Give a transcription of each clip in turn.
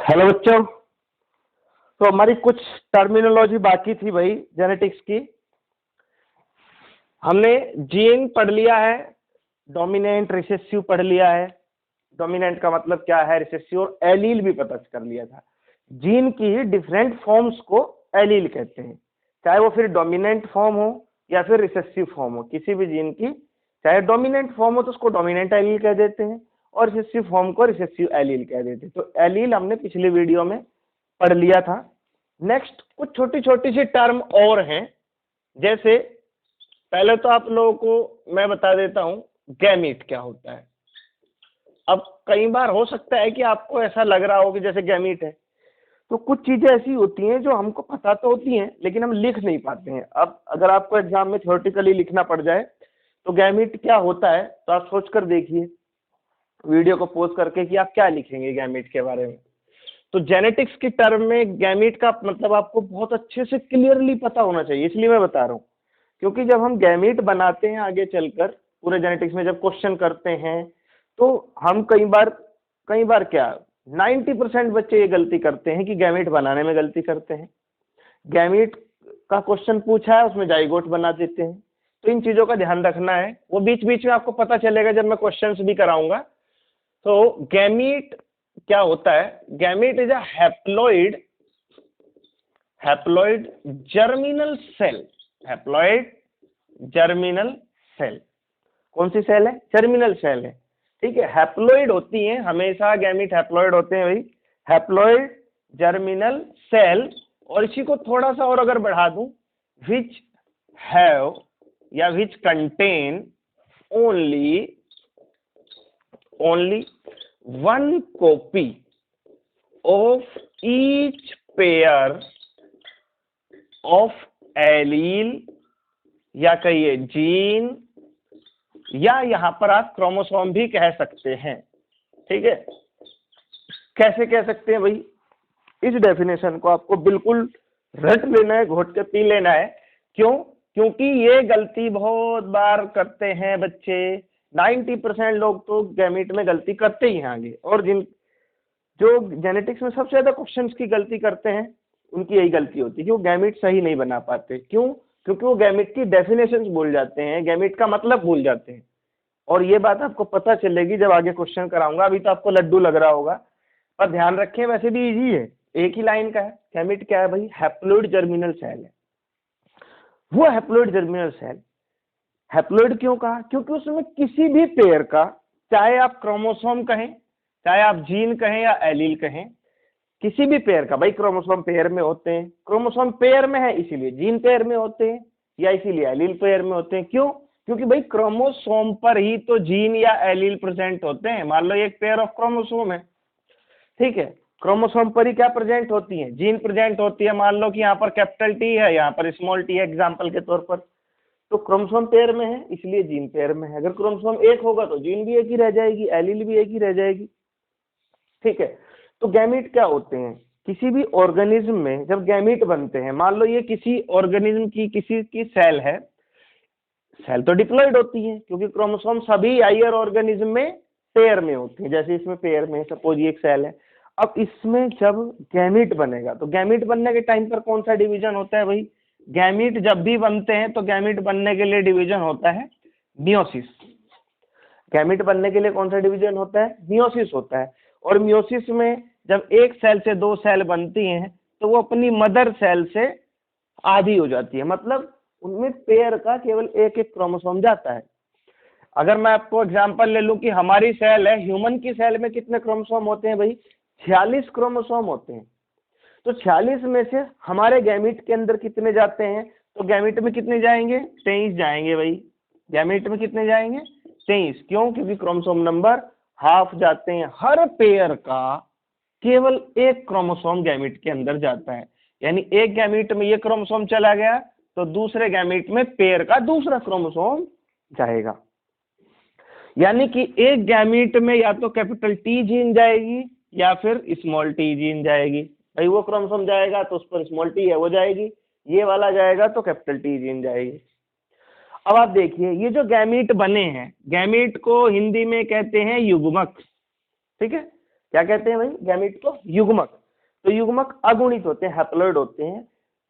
Hello बच्चों। तो हमारी कुछ टर्मिनोलॉजी बाकी थी भाई जेनेटिक्स की। हमने जीन पढ़ लिया है, डोमिनेंट रिसेसिव पढ़ लिया है। डोमिनेंट का मतलब क्या है, रिसेसिव, और एलील भी पता कर लिया था। जीन की डिफरेंट फॉर्म्स को एलील कहते हैं, चाहे वो फिर डोमिनेंट फॉर्म हो या फिर रिसेसिव फॉर्म हो। किसी भी जीन की चाहे डोमिनेंट फॉर्म हो तो उसको डोमिनेंट एलील कह देते हैं और रिसेसिव फॉर्म को रिसेसिव एलील कह देते हैं। तो एलील हमने पिछले वीडियो में पढ़ लिया था। नेक्स्ट कुछ छोटी छोटी सी टर्म और हैं, जैसे पहले तो आप लोगों को मैं बता देता हूं गैमीट क्या होता है। अब कई बार हो सकता है कि आपको ऐसा लग रहा हो कि जैसे गैमीट है, तो कुछ चीजें ऐसी होती हैं जो हमको पता तो होती हैं लेकिन हम लिख नहीं पाते हैं। अब अगर आपको एग्जाम में थ्योरेटिकली लिखना पड़ जाए तो गैमीट क्या होता है, तो आप सोच कर देखिए वीडियो को पॉज करके कि आप क्या लिखेंगे गैमीट के बारे में। तो जेनेटिक्स की टर्म में गैमीट का मतलब आपको बहुत अच्छे से क्लियरली पता होना चाहिए, इसलिए मैं बता रहा हूँ। क्योंकि जब हम गैमीट बनाते हैं आगे चलकर पूरे जेनेटिक्स में जब क्वेश्चन करते हैं तो हम कई बार क्या 90% बच्चे ये गलती करते हैं कि गैमीट बनाने में गलती करते हैं। गैमीट का क्वेश्चन पूछा है उसमें जाइगोट बना देते हैं। तो इन चीजों का ध्यान रखना है, वो बीच बीच में आपको पता चलेगा जब मैं क्वेश्चंस भी कराऊंगा। तो गैमीट क्या होता है, gamete is a haploid germinal cell. Haploid germinal cell कौन सी सेल है, जर्मिनल सेल है। ठीक है, हैप्लॉइड होती हैं हमेशा, गैमीट हैप्लॉइड होते हैं भाई, हैप्लॉइड जर्मिनल सेल। और इसी को थोड़ा सा और अगर बढ़ा दूं, विच हैव या which contain only one copy of each pair of allele या कहिए जीन, या यहां पर आप क्रोमोसोम भी कह सकते हैं। ठीक है, कैसे कह सकते हैं भाई, इस डेफिनेशन को आपको बिल्कुल रट लेना है, घोट के पी लेना है। क्यों? क्योंकि ये गलती बहुत बार करते हैं बच्चे। 90% लोग तो गैमीट में गलती करते ही हैं आगे, और जो जेनेटिक्स में सबसे ज्यादा क्वेश्चंस की गलती करते हैं उनकी यही गलती होती है कि वो गैमीट सही नहीं बना पाते। क्यों? क्योंकि वो गैमीट की डेफिनेशंस भूल जाते हैं, गैमीट का मतलब भूल जाते हैं। और ये बात आपको पता चलेगी जब आगे क्वेश्चन कराऊंगा। अभी तो आपको लड्डू लग रहा होगा, पर ध्यान रखें वैसे भी इजी है, एक ही लाइन का है। गैमीट क्या है भाई, हैप्लॉइड जर्मिनल सेल है। वो हैप्लॉइड जर्मिनल सेल, हैप्लॉइड क्यों कहा, क्योंकि उसमें किसी भी पेयर का, चाहे आप क्रोमोसोम कहें, चाहे आप जीन कहें या एलील कहें, किसी भी पेयर का, भाई क्रोमोसोम पेयर में होते हैं, क्रोमोसोम पेयर में है इसीलिए जीन पेयर में होते हैं, या इसीलिए एलील पेयर में होते हैं। क्यों? क्योंकि भाई क्रोमोसोम पर ही तो जीन या एलील प्रेजेंट होते हैं। मान लो एक पेयर ऑफ क्रोमोसोम है, ठीक है, क्रोमोसोम पर ही क्या प्रेजेंट होती है, जीन प्रेजेंट होती है। मान लो कि यहाँ पर कैपिटल टी है, यहाँ पर स्मॉल टी है एग्जाम्पल के तौर पर, तो क्रोमोसोम पेयर में है इसलिए जीन पेयर में है। अगर क्रोमोसोम एक होगा तो जीन भी एक ही रह जाएगी, एलील भी एक ही रह जाएगी। ठीक है, तो गैमीट क्या होते हैं, किसी भी ऑर्गेनिज्म में जब गैमीट बनते हैं, मान लो ये किसी ऑर्गेनिज्म की किसी की सेल है, सेल तो डिप्लॉइड होती है क्योंकि क्रोमोसोम सभी हायर ऑर्गेनिज्म में पेयर में होते हैं। जैसे इसमें पेयर में, सपोज ये एक सेल है, अब इसमें जब गैमीट बनेगा तो गैमीट बनने के टाइम पर कौन सा डिवीजन होता है भाई, गैमीट जब भी बनते हैं तो गैमीट बनने के लिए डिवीजन होता है मियोसिस। गैमीट बनने के लिए कौन सा डिवीजन होता है, मियोसिस होता है। और मियोसिस में जब एक सेल से दो सेल बनती हैं तो वो अपनी मदर सेल से आधी हो जाती है, मतलब उनमें पेयर का केवल एक एक क्रोमोसोम जाता है। अगर मैं आपको एग्जांपल ले लूं कि हमारी सेल है, ह्यूमन की सेल में कितने क्रोमोसोम होते हैं भाई, 46 क्रोमोसोम होते हैं। तो 46 में से हमारे गैमीट के अंदर कितने जाते हैं, तो गैमीट में कितने जाएंगे, 23 जाएंगे भाई। गैमीट में कितने जाएंगे, 23। क्यों? क्योंकि क्रोमोसोम नंबर हाफ जाते हैं। हर पेयर का केवल एक क्रोमोसोम गैमीट के अंदर जाता है, यानी एक गैमीट में ये क्रोमोसोम चला गया तो दूसरे गैमीट में पेयर का दूसरा क्रोमोसोम जाएगा। यानी कि एक गैमीट में या तो कैपिटल टी जीन जाएगी या फिर स्मॉल टी जीन जाएगी। भाई वो क्रोमोसोम जाएगा तो उस पर स्मॉल टी है वो जाएगी, ये वाला जाएगा तो कैपिटल टी जीन जाएगी। अब आप देखिए ये जो गैमीट बने हैं, गैमीट को हिंदी में कहते हैं युग्मक। ठीक है, क्या कहते हैं भाई गैमीट को? युग्मक। तो युग्मक अगुणित होते हैं, हैप्लॉइड होते हैं।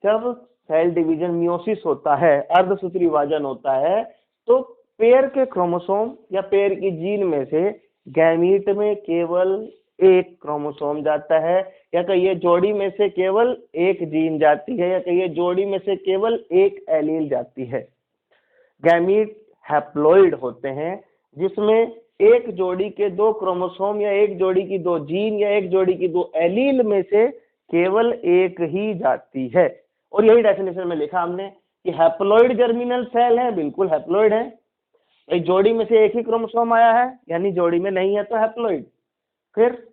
जब सेल डिवीजन मियोसिस होता है, अर्धसूत्री विभाजन होता है, तो पेयर के क्रोमोसोम या पेयर की जीन में से गैमीट में केवल एक क्रोमोसोम जाता है, या कहिए जोड़ी में से केवल एक जीन जाती है, या कहिए जोड़ी में से केवल एक एलील जाती है। गैमीट हैप्लॉइड होते हैं जिसमें एक जोड़ी के दो क्रोमोसोम या एक जोड़ी की दो जीन या एक जोड़ी की दो एलील में से केवल एक ही जाती है। और यही डेफिनेशन में लिखा हमने कि हैप्लॉइड जर्मिनल सेल है, बिल्कुल हैप्लॉइड है। एक जोड़ी में से एक ही क्रोमोसोम आया है, यानी जोड़ी में नहीं है तो हैप्लॉइड। फिर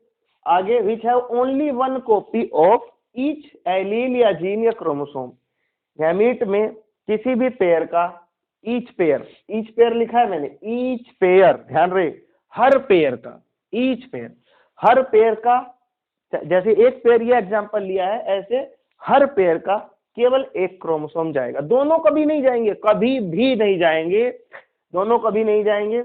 आगे which have only one copy of each allele या जीन या क्रोमोसोम। गैमीट में किसी भी पेयर का ईच पेयर लिखा है मैंने, ईच पेयर, ध्यान रहे, हर पेयर का, ईच पेयर, हर पेयर का, जैसे एक पेयर ये एग्जांपल लिया है, ऐसे हर पेयर का केवल एक क्रोमोसोम जाएगा। दोनों कभी नहीं जाएंगे, कभी भी नहीं जाएंगे, दोनों कभी नहीं जाएंगे।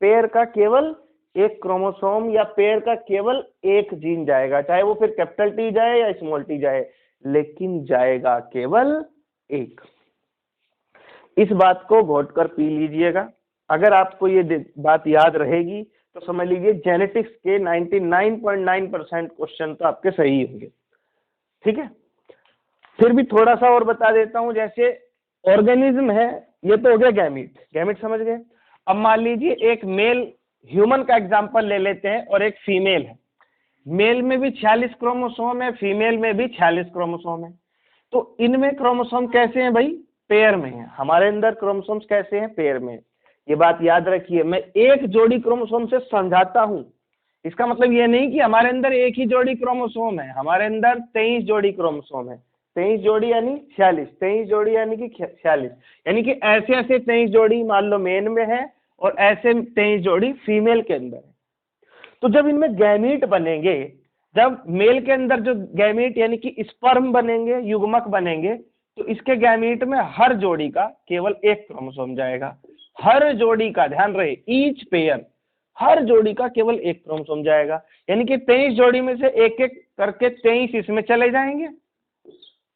पेयर का केवल एक क्रोमोसोम या पेयर का केवल एक जीन जाएगा, चाहे वो फिर कैपिटल टी जाए या स्मॉल टी जाए, लेकिन जाएगा केवल एक। इस बात को घोट कर पी लीजिएगा। अगर आपको ये बात याद रहेगी तो समझ लीजिए जेनेटिक्स के 99.9% क्वेश्चन तो आपके सही होंगे। ठीक है, फिर भी थोड़ा सा और बता देता हूं। जैसे ऑर्गेनिज्म है, ये तो हो गया गैमीट समझ गए। अब मान लीजिए एक मेल ह्यूमन का एग्जांपल ले लेते हैं और एक फीमेल है। मेल में भी 46 क्रोमोसोम है, फीमेल में भी 46 क्रोमोसोम है। तो इनमें क्रोमोसोम कैसे हैं भाई? पेयर में है। हमारे अंदर क्रोमोसोम्स कैसे हैं? पेयर में। ये बात याद रखिए, मैं एक जोड़ी क्रोमोसोम से समझाता हूं, इसका मतलब ये नहीं कि हमारे अंदर एक ही जोड़ी क्रोमोसोम है। हमारे अंदर 23 जोड़ी क्रोमोसोम है। 23 जोड़ी यानी 46, 23 जोड़ी यानी कि 46, यानी कि ऐसे ऐसे 23 जोड़ी मान लो मेन में है और ऐसे 23 जोड़ी फीमेल के अंदर है। तो जब इनमें गैमीट बनेंगे, जब मेल के अंदर जो गैमीट यानी कि स्पर्म बनेंगे, युग्मक बनेंगे, तो इसके गैमीट में हर जोड़ी का केवल एक क्रोमोसोम जाएगा। हर जोड़ी का, ध्यान रहे, ईच पेयर, हर जोड़ी का केवल एक क्रोमोसोम जाएगा। यानी कि 23 जोड़ी में से एक एक करके 23 इसमें चले जाएंगे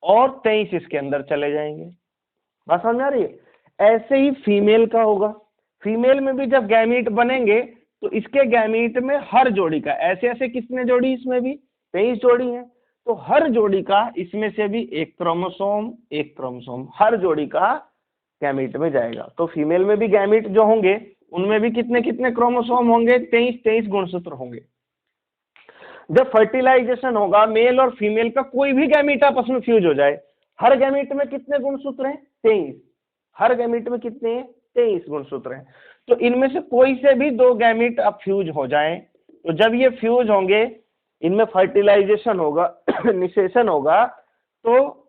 और 23 इसके अंदर चले जाएंगे। बात समझ आ रही है? ऐसे ही फीमेल का होगा। फीमेल में भी जब गैमीट बनेंगे तो इसके गैमीट में हर जोड़ी का, ऐसे ऐसे कितने जोड़ी, इसमें भी 23 जोड़ी है, तो हर जोड़ी का इसमें से भी एक क्रोमोसोम हर जोड़ी का गैमीट में जाएगा। तो फीमेल में भी गैमीट जो होंगे उनमें भी कितने कितने क्रोमोसोम होंगे? 23 गुणसूत्र होंगे। जब फर्टिलाइजेशन होगा, मेल और फीमेल का कोई भी गैमीट आपस में फ्यूज हो जाए, हर गैमीट में कितने गुणसूत्र हैं? 23। हर गैमीट में कितने हैं? 23 गुणसूत्र हैं। तो इनमें से कोई से भी दो गैमीट अब फ्यूज हो जाएं, तो जब ये फ्यूज होंगे, इनमें फर्टिलाइजेशन होगा, निषेचन होगा, तो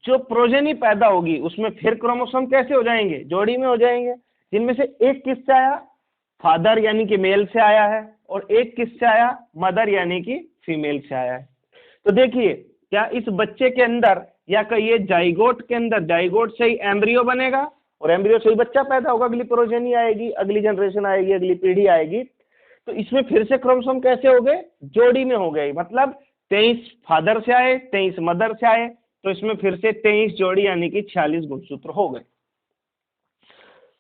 जो प्रोजेनी पैदा होगी उसमें फिर क्रोमोसोम कैसे हो जाएंगे? जोड़ी में हो जाएंगे, जिनमें से एक किससे आया? फादर यानी कि मेल से आया है, और एक किससे आया? मदर यानी कि फीमेल से आया है। तो देखिए, क्या इस बच्चे के अंदर या कहिए जाइगोट के अंदर, जाइगोट से ही एम्ब्रियो बनेगा और एम्ब्रियो से ही बच्चा पैदा होगा, अगली प्रोजेनी आएगी, अगली जनरेशन आएगी, अगली पीढ़ी आएगी। तो इसमें फिर से क्रोमोसोम कैसे हो गए? जोड़ी में हो गए। मतलब 23 फादर से आए, 23 मदर से आए, तो इसमें फिर से 23 जोड़ी यानी कि 46 गुणसूत्र हो गए।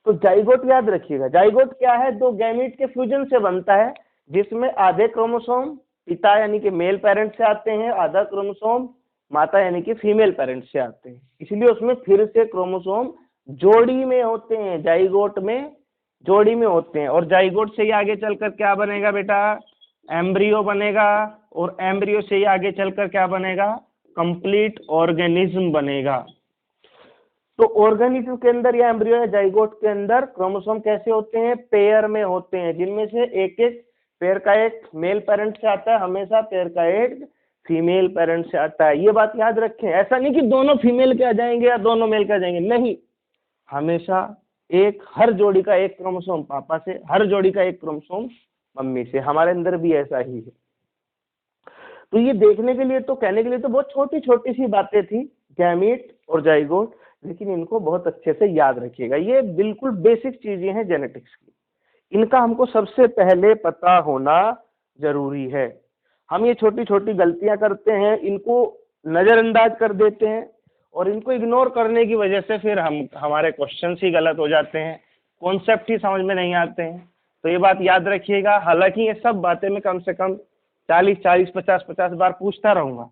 तो जाइगोट याद रखिएगा। जाइगोट क्या है? दो गैमीट के फ्यूजन से बनता है, जिसमें आधे क्रोमोसोम पिता यानी कि मेल पेरेंट से आते हैं, आधा क्रोमोसोम माता यानी कि फीमेल पेरेंट से आते हैं। इसलिए उसमें फिर से क्रोमोसोम जोड़ी में होते हैं, जाइगोट में जोड़ी में होते हैं। और जाइगोट से ही आगे चलकर क्या बनेगा बेटा? एम्ब्रियो बनेगा, और एम्ब्रियो से ही आगे चलकर क्या बनेगा? कंप्लीट ऑर्गेनिज्म बनेगा। तो ऑर्गेनिज्म के अंदर या एम्ब्रियो या जाइगोट के अंदर क्रोमोसोम कैसे होते हैं? पेयर में होते हैं, जिनमें से एक एक पेयर का एक मेल पेरेंट से आता है, हमेशा पेयर का एक फीमेल पेरेंट से आता है। ये बात याद रखें। ऐसा नहीं कि दोनों फीमेल के आ जाएंगे या दोनों मेल के आ जाएंगे, नहीं, हमेशा एक, हर जोड़ी का एक क्रोमोसोम पापा से, हर जोड़ी का एक क्रोमोसोम मम्मी से। हमारे अंदर भी ऐसा ही है। तो ये देखने के लिए तो, कहने के लिए तो बहुत छोटी छोटी सी बातें थी, गैमीट और जाइगोट, लेकिन इनको बहुत अच्छे से याद रखिएगा। ये बिल्कुल बेसिक चीजें हैं जेनेटिक्स की, इनका हमको सबसे पहले पता होना जरूरी है। हम ये छोटी छोटी गलतियां करते हैं, इनको नजरअंदाज कर देते हैं और इनको इग्नोर करने की वजह से फिर हमारे क्वेश्चंस ही गलत हो जाते हैं, कॉन्सेप्ट ही समझ में नहीं आते हैं। तो ये बात याद रखिएगा। हालांकि ये सब बातें मैं कम से कम 40 50 बार पूछता रहूंगा,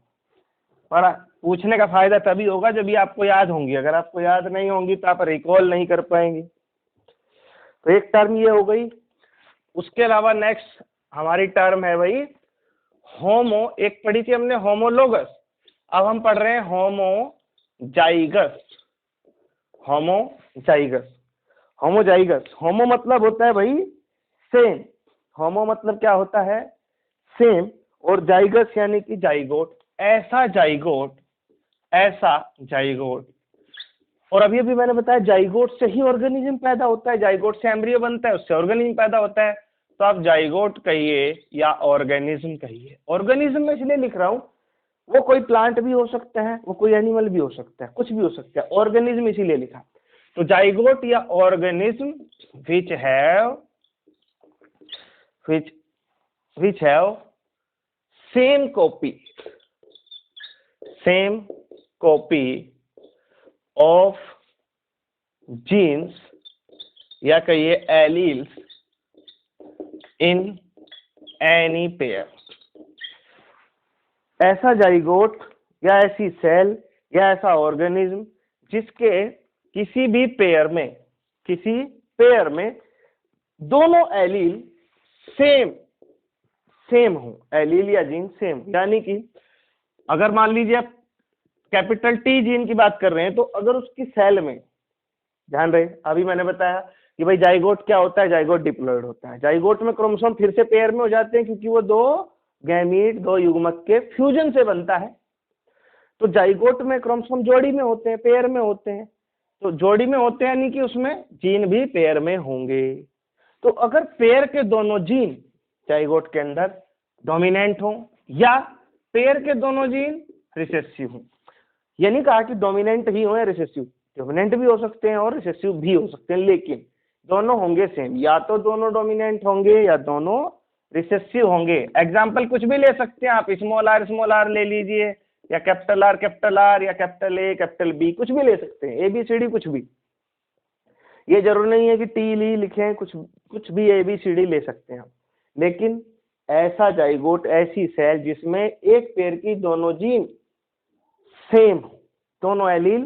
पर पूछने का फायदा तभी होगा जब ये आपको याद होंगी। अगर आपको याद नहीं होंगी तो आप रिकॉल नहीं कर पाएंगे। तो एक टर्म ये हो गई। उसके अलावा नेक्स्ट हमारी टर्म है भाई होमो। एक पढ़ी थी हमने होमोलोगस, अब हम पढ़ रहे हैं होमोजाइगस। Homozygous, homozygous. होमो मतलब होता है भाई सेम, होमो मतलब क्या होता है सेम, और जाइगस यानी कि जाइगोट, ऐसा जाइगोट, ऐसा जाइगोट। और अभी अभी मैंने बताया जाइगोट से ही ऑर्गेनिज्म पैदा होता है, जाइगोट से एम्ब्रियो बनता है, उससे ऑर्गेनिज्म पैदा होता है। तो आप जाइगोट कहिए या ऑर्गेनिज्म कहिए। ऑर्गेनिज्म में इसलिए लिख रहा हूं, वो कोई प्लांट भी हो सकता है, वो कोई एनिमल भी हो सकता है, कुछ भी हो सकता है, ऑर्गेनिज्म इसीलिए लिखा। तो जाइगोट या organism which have same copy of genes या कहिए एलील्स in any pair। ऐसा जाइगोट या ऐसी सेल या ऐसा ऑर्गेनिज्म जिसके किसी भी पेयर में दोनों एलील सेम हो, एलील या जीन सेम। यानी कि अगर मान लीजिए आप कैपिटल टी जीन की बात कर रहे हैं, तो अगर उसकी सेल में, ध्यान रहे अभी मैंने बताया कि भाई जाइगोट क्या होता है, जाइगोट डिप्लॉइड होता है। जाइगोट में क्रोमोसोम फिर से पेयर में हो जाते हैं क्योंकि वो दो गैमीट, दो युग्मक के फ्यूजन से बनता है। तो जाइगोट में क्रोमोसोम जोड़ी में होते हैं, पेयर में होते हैं। तो जोड़ी में होते हैं यानी कि उसमें जीन भी पेयर में होंगे। तो अगर पेयर के दोनों जीन जाइगोट के अंदर डोमिनेंट हो या पेयर के दोनों जीन रिसेसिव हो, ये नहीं कहा कि डोमिनेंट ही हो या रिसेसिव, डोमिनेंट भी हो सकते हैं और रिसेसिव भी हो सकते हैं, लेकिन दोनों होंगे सेम। या तो दोनों डोमिनेंट होंगे या दोनों रिसेसिव होंगे। एग्जाम्पल कुछ भी ले सकते हैं आप, स्मॉल आर ले लीजिए, या कैपिटल आर या कैपिटल ए कैपिटल बी, कुछ भी ले सकते हैं, ABCD कुछ भी। ये जरूर नहीं है कि टी ली लिखें, कुछ भी ABCD ले सकते हैं आप। लेकिन ऐसा जाइगोट, ऐसी सेल जिसमें एक पेयर की दोनों जीन सेम हो, दोनों एलील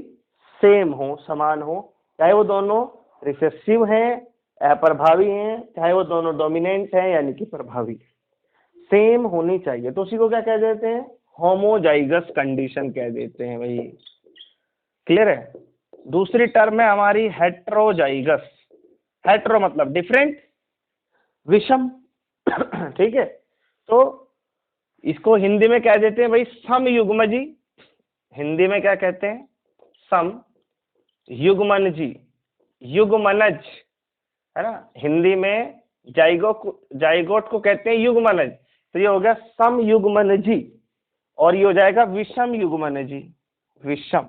सेम हो, समान हो, चाहे वो दोनों रिसेसिव हैं, अप्रभावी हैं, चाहे वो दोनों डोमिनेंट हैं यानी कि प्रभावी, सेम होनी चाहिए। तो उसी को क्या कह देते हैं, होमोजाइगस कंडीशन कह देते हैं भाई। क्लियर है। दूसरी टर्म है हमारी हेट्रोजाइगस। हेट्रो मतलब डिफरेंट, विषम। ठीक है। तो इसको हिंदी में कह देते हैं भाई समयुग्मजी। हिंदी में क्या कहते हैं, सम युग्मनजी, युग्मनज, है ना। हिंदी में जाइगोट को कहते हैं युग्मनज। तो ये हो गया समयुग्मनजी, और ये हो जाएगा विषम युग्मनजी, विषम।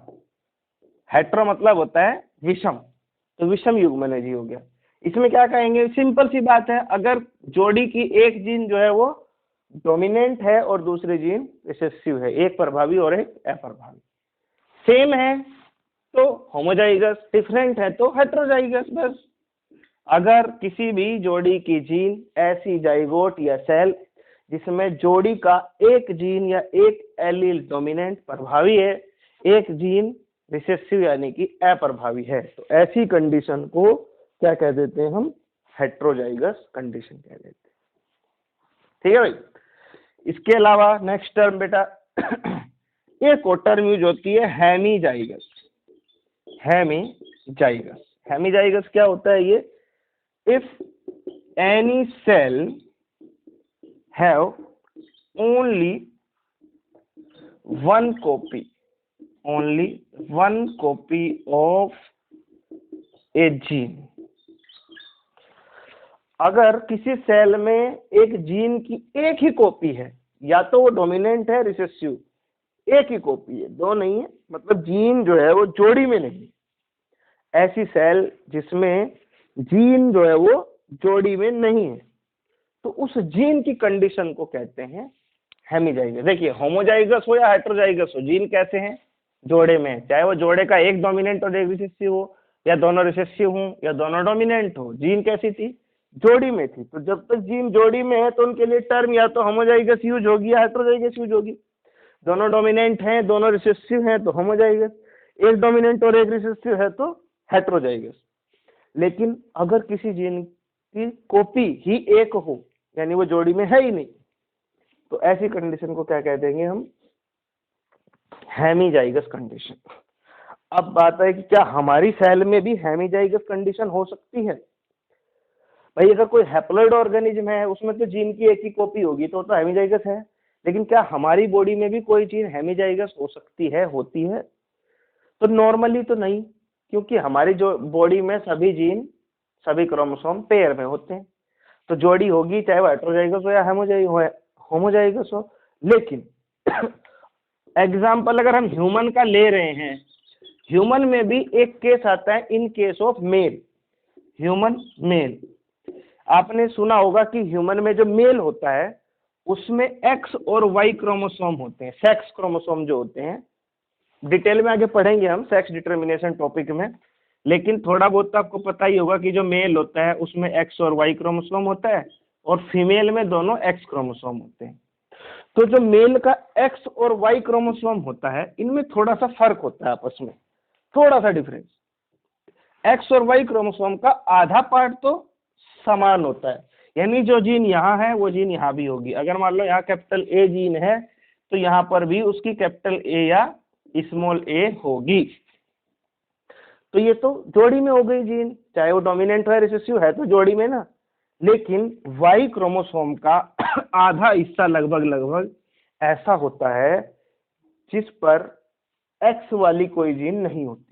हेट्रो मतलब होता है विषम, तो विषम युग्मनजी हो गया। इसमें क्या कहेंगे, सिंपल सी बात है, अगर जोड़ी की एक जीन जो है वो डोमिनेंट है और दूसरे जीन रिसेसिव है, एक प्रभावी और एक अप्रभावी, सेम है तो होमोजाइगस, डिफरेंट है तो हेट्रोजाइगस। बस अगर किसी भी जोड़ी की जीन ऐसी जाइगोट या सेल जिसमें जोड़ी का एक जीन या एक एलील डोमिनेंट प्रभावी है, एक जीन रिसेसिव यानी कि अप्रभावी है, तो ऐसी कंडीशन को क्या कह देते हैं हम, हेट्रोजाइगस कंडीशन कह देते हैं। ठीक है भाई। इसके अलावा नेक्स्ट टर्म बेटा एक और टर्म यूज होती है हेमीजाइगस। हेमीजाइगस, हेमीजाइगस क्या होता है ये, if any cell have only one copy of a gene. अगर किसी सेल में एक जीन की एक ही कॉपी है, या तो वो डोमिनेंट है रिसेसिव, एक ही कॉपी है, दो नहीं है, मतलब जीन जो है वो जोड़ी में नहीं, ऐसी सेल जिसमें जीन जो है वो जोड़ी में नहीं है, तो उस जीन की कंडीशन को कहते हैं हेमीजाइगस। देखिए होमोजाइगस हो या हेटेरोजाइगस हो, जीन कैसे हैं, जोड़े में, चाहे वो जोड़े का एक डोमिनेंट और एक रिसेसिव हो, या दोनों रिसेसिव हों या दोनों डोमिनेंट हो, जीन कैसी थी, जोड़ी में थी। तो जब तक जीन जोड़ी में है तो उनके लिए टर्म या तो होमोजाइगस यूज होगी या हेटेरोजाइगस यूज होगी। दोनों डोमिनेंट हैं, दोनों रिसेसिव हैं तो होमोजाइगस, एक डोमिनेंट और एक रिसेसिव है तो हेटेरोजाइगस। लेकिन अगर किसी जीन की कॉपी ही एक हो, यानी वो जोड़ी में है ही नहीं, तो ऐसी कंडीशन को क्या कह देंगे हम, हेमीजाइगस कंडीशन। अब बात है कि क्या हमारी सेल में भी हेमीजाइगस कंडीशन हो सकती है? भाई अगर कोई हैप्लॉइड ऑर्गेनिज्म है उसमें तो जीन की एक ही कॉपी होगी तो हेमीजाइगस है, लेकिन क्या हमारी बॉडी में भी कोई जीन हेमीजाइगस हो सकती है, होती है? तो नॉर्मली तो नहीं, क्योंकि हमारी जो बॉडी में सभी जीन, सभी क्रोमोसोम पेयर में होते हैं, तो जोड़ी होगी, चाहे वो हेटेरोजाइगस हो या होमोजाइगस हो। लेकिन एग्जाम्पल अगर हम ह्यूमन का ले रहे हैं, ह्यूमन में भी एक केस आता है, in case of male, human male. आपने सुना होगा कि ह्यूमन में जो मेल होता है उसमें एक्स और वाई क्रोमोसोम होते हैं, सेक्स क्रोमोसोम जो होते हैं। डिटेल में आगे पढ़ेंगे हम सेक्स डिटर्मिनेशन टॉपिक में, लेकिन थोड़ा बहुत तो आपको पता ही होगा कि जो मेल होता है उसमें एक्स और वाई क्रोमोसोम होता है, और फीमेल में दोनों एक्स क्रोमोसोम होते हैं। तो जो मेल का एक्स और वाई क्रोमोसोम होता है, इनमें थोड़ा सा फर्क होता है आपस में, थोड़ा सा डिफरेंस। एक्स और वाई क्रोमोसोम का आधा पार्ट तो समान होता है, यानी जो जीन यहाँ है वो जीन यहाँ भी होगी। अगर मान लो यहाँ कैपिटल ए जीन है तो यहाँ पर भी उसकी कैपिटल ए या स्मॉल ए होगी। तो ये तो जोड़ी में हो गई जीन, चाहे वो डोमिनेंट है रिसेसिव है तो जोड़ी में ना। लेकिन वाई क्रोमोसोम का आधा हिस्सा लगभग ऐसा होता है जिस पर एक्स वाली कोई जीन नहीं होती,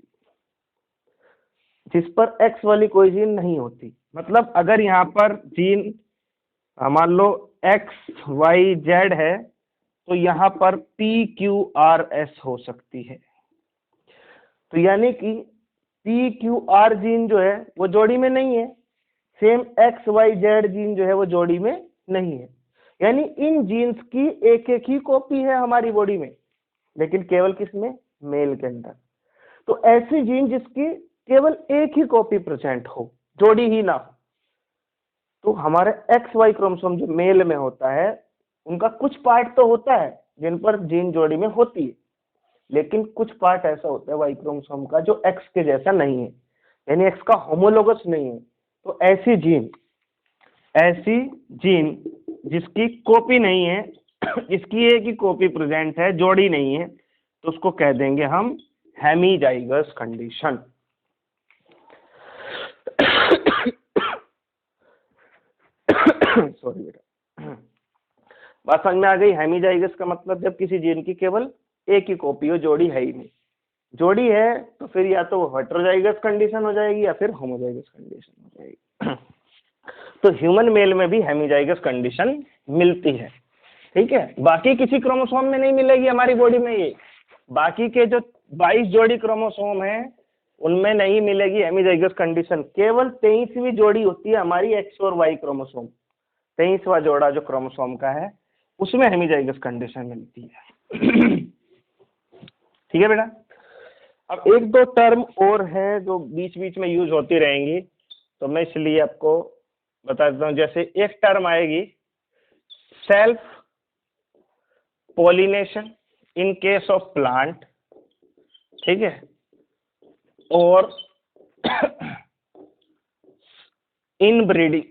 जिस पर एक्स वाली कोई जीन नहीं होती। मतलब अगर यहाँ पर जीन मान लो एक्स वाई जेड है तो यहाँ पर पी क्यू आर एस हो सकती है। तो यानी कि पी क्यू आर जीन जो है वो जोड़ी में नहीं है, same X Y Z gene जो है वो जोड़ी में नहीं है। यानी इन जीन्स की एक एक ही कॉपी है हमारी बॉडी में, लेकिन केवल किसमें, मेल के अंदर। तो ऐसी जीन जिसकी केवल एक ही कॉपी प्रेजेंट हो, जोड़ी ही ना हो। तो हमारे एक्स वाई क्रोमोसोम जो मेल में होता है उनका कुछ पार्ट तो होता है जिन पर जीन जोड़ी में होती है, लेकिन कुछ पार्ट ऐसा होता है वाई क्रोमोसोम का जो एक्स के जैसा नहीं है, यानी एक्स का होमोलोगस नहीं है। तो ऐसी जीन जिसकी कॉपी नहीं है, जिसकी एक ही कॉपी प्रेजेंट है, जोड़ी नहीं है, तो उसको कह देंगे हम हेमीजाइगस कंडीशन। सॉरी बेटा, बात समझ में आ गई। हेमीजाइगस का मतलब जब किसी जीन की केवल एक ही कॉपी हो, जोड़ी है ही नहीं। जोड़ी है तो फिर या तो हेटेरोजाइगस कंडीशन हो जाएगी या फिर होमोजाइगस कंडीशन हो जाएगी। तो ह्यूमन मेल में भी हेमीजाइगस कंडीशन मिलती है, ठीक है। बाकी किसी क्रोमोसोम में नहीं मिलेगी हमारी बॉडी में, ये बाकी के जो 22 जोड़ी क्रोमोसोम है उनमें नहीं मिलेगी हेमीजाइगस कंडीशन। केवल 23वीं जोड़ी होती है हमारी एक्स और वाई क्रोमोसोम, 23वां जोड़ा जो क्रोमोसोम का है उसमें हेमीजाइगस कंडीशन मिलती है। ठीक है बेटा। अब एक दो टर्म और हैं जो बीच बीच में यूज होती रहेंगी, तो मैं इसलिए आपको बता देता हूँ। जैसे एक टर्म आएगी self pollination in case of plant, ठीक है, और इनब्रीडिंग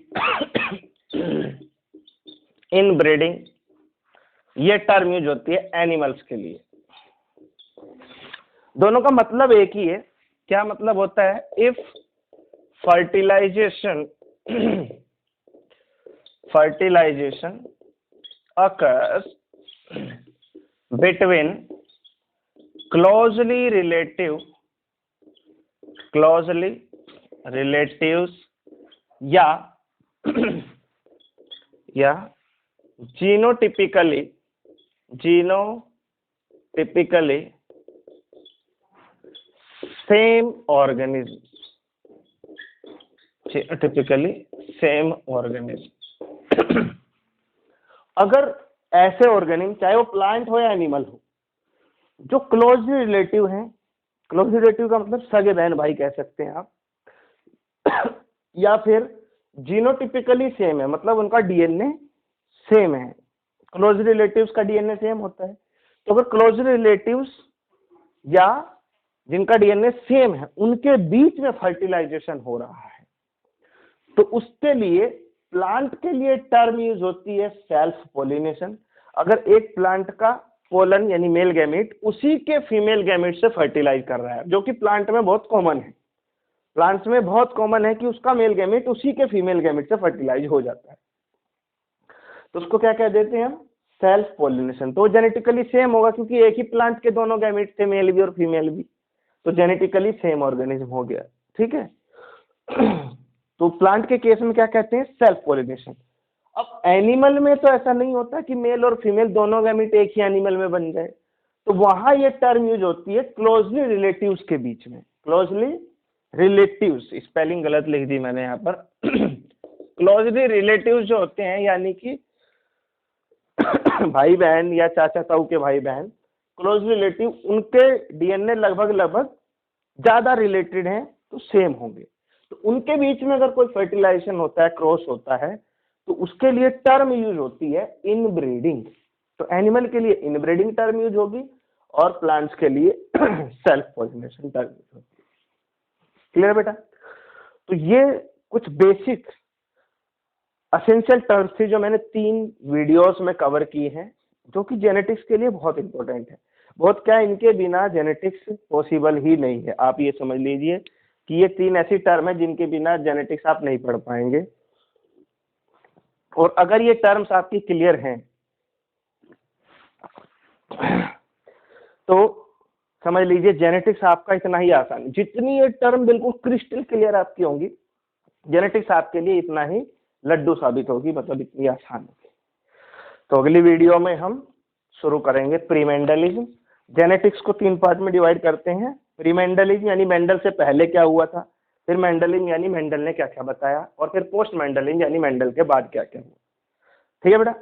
ये टर्म यूज होती है एनिमल्स के लिए। दोनों का मतलब एक ही है। क्या मतलब होता है, if fertilization occurs between closely relatives या genotypically same organism, अगर ऐसे ऑर्गेनिज्म, चाहे वो प्लांट हो या एनिमल हो, जो क्लोजली रिलेटिव हैं, क्लोजली रिलेटिव का मतलब सगे बहन भाई कह सकते हैं आप, या फिर जीनोटिपिकली सेम है, मतलब उनका डीएनए सेम है। क्लोज रिलेटिव्स का डीएनए सेम होता है, तो अगर क्लोज रिलेटिव्स या जिनका डीएनए सेम है उनके बीच में फर्टिलाइजेशन हो रहा है, तो उसके लिए प्लांट के लिए टर्म यूज होती है सेल्फ पॉलिनेशन। अगर एक प्लांट का पोलन यानी मेल गैमेट उसी के फीमेल गैमेट से फर्टिलाइज कर रहा है, जो कि प्लांट में बहुत कॉमन है, प्लांट्स में बहुत कॉमन है कि उसका मेल गैमेट उसी के फीमेल गैमेट से फर्टिलाइज हो जाता है, तो उसको क्या कह देते हैं हम, सेल्फ पॉलिनेशन। तो जेनेटिकली सेम होगा क्योंकि एक ही प्लांट के दोनों गैमेट थे, मेल भी और फीमेल भी, तो जेनेटिकली सेम ऑर्गेनिज्म हो गया, ठीक है। तो प्लांट के केस में क्या कहते हैं, सेल्फ पॉलिनेशन। अब एनिमल में तो ऐसा नहीं होता कि मेल और फीमेल दोनों गैमेट एक ही एनिमल में बन जाए, तो वहां ये टर्म यूज होती है क्लोजली रिलेटिव्स के बीच में। क्लोजली रिलेटिव्स, स्पेलिंग गलत लिख दी मैंने यहाँ पर। क्लोजली रिलेटिव्स जो होते हैं यानी कि भाई बहन या चाचा ताऊ के भाई बहन, क्लोज रिलेटिव, उनके डीएनए लगभग लगभग ज्यादा रिलेटेड हैं तो सेम होंगे, तो उनके बीच में अगर कोई फर्टिलाइजेशन होता है, क्रॉस होता है, तो उसके लिए टर्म यूज होती है इनब्रीडिंग। तो एनिमल के लिए इनब्रीडिंग टर्म यूज होगी और प्लांट्स के लिए सेल्फ पॉलिनेशन टर्म यूज होगी। क्लियर बेटा? तो ये कुछ बेसिक असेंशियल टर्म्स थी जो मैंने 3 वीडियोस में कवर की हैं, जो कि जेनेटिक्स के लिए बहुत इंपॉर्टेंट है। बहुत क्या, इनके बिना जेनेटिक्स पॉसिबल ही नहीं है। आप ये समझ लीजिए कि ये 3 ऐसी टर्म है जिनके बिना जेनेटिक्स आप नहीं पढ़ पाएंगे, और अगर ये टर्म्स आपकी क्लियर हैं तो समझ लीजिए जेनेटिक्स आपका इतना ही आसान, जितनी ये टर्म बिल्कुल क्रिस्टल क्लियर आपकी होंगी, जेनेटिक्स आपके लिए इतना ही लड्डू साबित होगी, मतलब इतनी आसान होगी। तो अगली वीडियो में हम शुरू करेंगे प्रीमेंडलिज्म। जेनेटिक्स को 3 पार्ट में डिवाइड करते हैं। प्रीमेंडलिज्म यानी मेंडल से पहले क्या हुआ था, फिर मेंडलिज्म यानी मेंडल ने क्या क्या बताया, और फिर पोस्ट मेंडलिज्म यानी मेंडल के बाद क्या क्या हुआ। ठीक है बेटा?